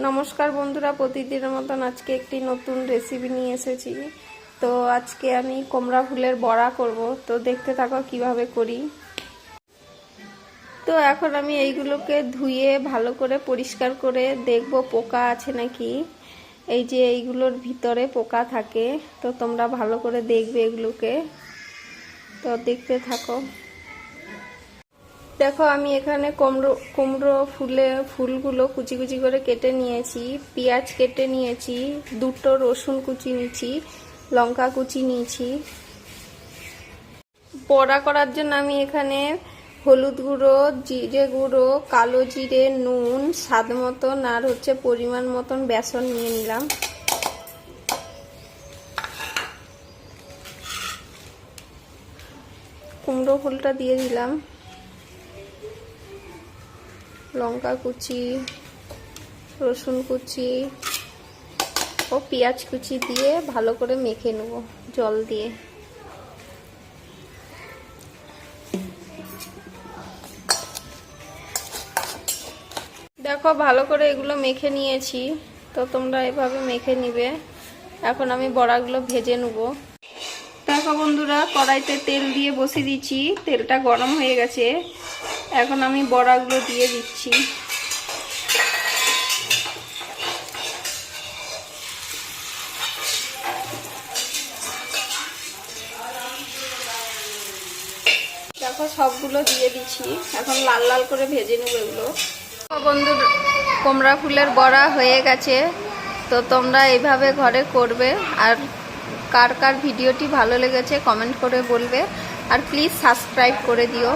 নমস্কার বন্ধুরা, প্রতিদিনের মতন আজকে একটি নতুন রেসিপি নিয়ে এসেছি। তো আজকে আমি কুমড়া ফুলের বড়া করব, তো দেখতে থাকো কিভাবে করি। তো এখন আমি এইগুলোকে ধুয়ে ভালো করে পরিষ্কার করে দেখব পোকা আছে নাকি। এই যে এইগুলোর ভিতরে পোকা থাকে, তো তোমরা ভালো করে দেখবে এগুলোকে। তো দেখতে থাকো। দেখো আমি এখানে কুমড়ো ফুলগুলো কুচি কুচি করে কেটে নিয়েছি, পেঁয়াজ কেটে নিয়েছি, দুটো রসুন কুচি নিয়েছি, লঙ্কা কুচি নিয়েছি। বড়া করার জন্য আমি এখানে হলুদ গুঁড়ো, জিরে গুঁড়ো, কালো জিরে, নুন, স্বাদ মতন আর পরিমাণ মতন বেসন নিয়ে নিলাম। কুমড়ো ফুলটা দিয়ে দিলাম, লঙ্কা কুচি, রসুন কুচি ও পেঁয়াজ কুচি দিয়ে ভালো করে মেখে নেব জল দিয়ে। দেখো ভালো করে এগুলো মেখে নিয়েছি, তো তোমরা এভাবে মেখে নিবে। এখন আমি বড়াগুলো ভেজে নেব। দেখো বন্ধুরা, কড়াইতে তেল দিয়ে বসিয়ে দিচ্ছি, তেলটা গরম হয়ে গেছে। এখন আমি বড়াগুলো দিয়ে দিচ্ছি। দেখো সবগুলো দিয়ে দিচ্ছি, এখন লাল লাল করে ভেজে নেব এগুলো। বন্ধুরা, কুমড়া ফুলের বড়া হয়ে গেছে, তো তোমরা এইভাবে ঘরে করবে। আর কার কার ভিডিওটি ভালো লেগেছে কমেন্ট করে বলবে, আর প্লিজ সাবস্ক্রাইব করে দিও।